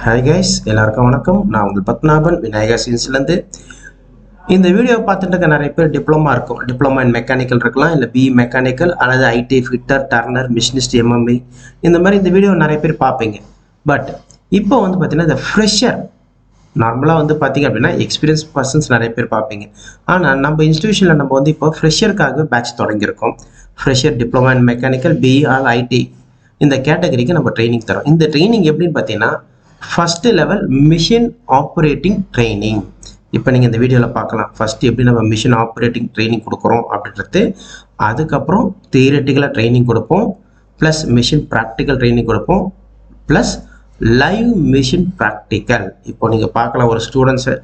Hi guys, எல்லாருக்கும் வணக்கம். நான் உங்கள் பத்மநாபன், விநாயகா சீன்ஸ்லேருந்து. இந்த வீடியோ பார்த்துட்டு இருக்க நிறைய பேர் டிப்ளமா இருக்கும். டிப்ளமா இன் மெக்கானிக்கல் இருக்கலாம், இல்லை பிஇ மெக்கானிக்கல் அல்லது IT fitter, turner, machinist, MME இந்த மாதிரி இந்த வீடியோ நிறைய பேர் பார்ப்பீங்க. பட் இப்போ வந்து பார்த்தீங்கன்னா இந்த ஃப்ரெஷர் நார்மலாக வந்து பார்த்தீங்க அப்படின்னா எக்ஸ்பீரியன்ஸ் பர்சன்ஸ் நிறைய பேர் பார்ப்பீங்க. ஆனால் நம்ம இன்ஸ்டியூஷனில் நம்ம வந்து இப்போ ஃப்ரெஷருக்காக பேட்ச் தொடங்கியிருக்கோம். Fresher diploma in mechanical, BE all IT இந்த கேட்டகரிக்கு நம்ம ட்ரைனிங் தரோம். இந்த ட்ரைனிங் எப்படின்னு பார்த்தீங்கன்னா first level machine operating training. இப்போ நீங்கள் இந்த வீடியோவில் பார்க்கலாம் ஃபர்ஸ்ட் எப்படி நம்ம மிஷின் ஆப்ரேட்டிங் ட்ரைனிங் கொடுக்குறோம் அப்படின்றது. அதுக்கப்புறம் தியரட்டிக்கலாக ட்ரைனிங் கொடுப்போம், ப்ளஸ் மிஷின் ப்ராக்டிக்கல் ட்ரைனிங் கொடுப்போம், ப்ளஸ் லைவ் மிஷின் ப்ராக்டிக்கல். இப்போ நீங்கள் பார்க்கலாம் ஒரு ஸ்டூடெண்ட்ஸை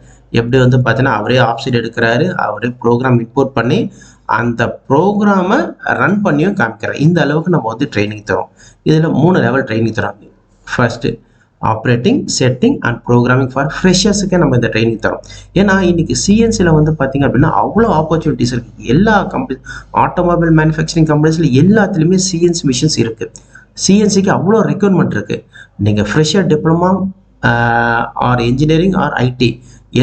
எப்படி வந்து பார்த்தீங்கன்னா அவரே ஆப்சைட் எடுக்கிறாரு, அவரே ப்ரோக்ராம் இம்போர்ட் பண்ணி அந்த ப்ரோக்ராமை ரன் பண்ணியும் காமிக்கிறார். இந்த அளவுக்கு நம்ம வந்து ட்ரைனிங் தரோம். இதில் 3 லெவல் ட்ரைனிங் தரோம். First operating, setting and programming for ஃப்ரெஷர்ஸுக்கே நம்ம இந்த ட்ரைனிங் தரோம். ஏன்னா இன்னைக்கு சிஎன்சியில் வந்து பார்த்தீங்க அப்படின்னா அவ்வளோ ஆப்பர்ச்சுனிட்டிஸ் இருக்குது. எல்லா கம்பெனி ஆட்டோமொபைல் மேனுஃபேக்சரிங் கம்பெனிஸில் எல்லாத்துலேயுமே சிஎன்சி மிஷின்ஸ் இருக்குது. சிஎன்சிக்கு அவ்வளோ ரெக்யர்மெண்ட் இருக்குது. நீங்கள் fresher diploma or engineering or IT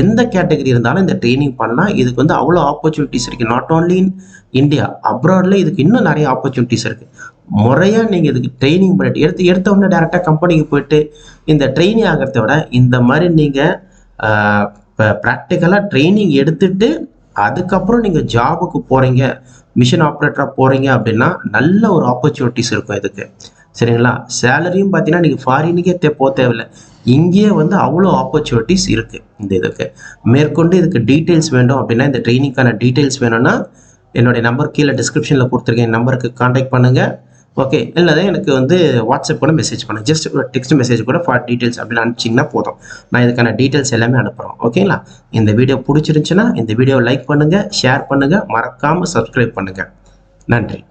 எந்த கேட்டகரி இருந்தாலும் இந்த ட்ரைனிங் பண்ணால் இதுக்கு வந்து அவ்வளோ ஆப்பர்ச்சுனிட்டிஸ் இருக்குது. நாட் ஓன்லி இன் இந்தியா, அப்ராடில் இதுக்கு இன்னும் நிறைய ஆப்பர்ச்சுனிட்டிஸ் இருக்குது. முறையாக நீங்கள் இதுக்கு ட்ரைனிங் பண்ணிட்டு எடுத்த உடனே டேரெக்டாக கம்பெனிக்கு போயிட்டு இந்த ட்ரைனிங் ஆகிறத விட இந்த மாதிரி நீங்கள் இப்போ ப்ராக்டிக்கலாக ட்ரைனிங் எடுத்துட்டு அதுக்கப்புறம் நீங்கள் ஜாபுக்கு போகிறீங்க, மிஷின் ஆப்ரேட்டராக போகிறீங்க அப்படின்னா நல்ல ஒரு ஆப்பர்ச்சுனிட்டிஸ் இருக்கும் இதுக்கு. சரிங்களா? சேலரியும் பார்த்தீங்கன்னா நீங்கள் ஃபாரினுக்கே போக தேவையில்லை, இங்கேயே வந்து அவ்வளோ ஆப்பர்ச்சுனிட்டிஸ் இருக்குது இந்த இதுக்கு. மேற்கொண்டு இதுக்கு டீட்டெயில்ஸ் வேண்டும் அப்படின்னா, இந்த ட்ரைனிங்கான டீட்டெயில்ஸ் வேணும்னா என்னுடைய நம்பர் கீழே டிஸ்கிரிப்ஷனில் கொடுத்துருக்கேன். நம்பருக்கு காண்டாக்ட் பண்ணுங்கள். ஓகே, இல்லை எனக்கு வந்து வாட்ஸ்அப் கூட மெசேஜ் பண்ணுங்கள். ஜஸ்ட் ஒரு டெக்ஸ்ட் மெசேஜ் கூட ஃபார் டீட்டெயில்ஸ் அப்படின்னு அனுப்பிச்சிங்கன்னா போதும். நான் இதுக்கான டீட்டெயில்ஸ் எல்லாமே அனுப்புகிறோம். ஓகேங்களா? இந்த வீடியோ பிடிச்சிருந்துச்சுன்னா இந்த வீடியோ லைக் பண்ணுங்கள், ஷேர் பண்ணுங்கள், மறக்காமல் சப்ஸ்கிரைப் பண்ணுங்கள். நன்றி.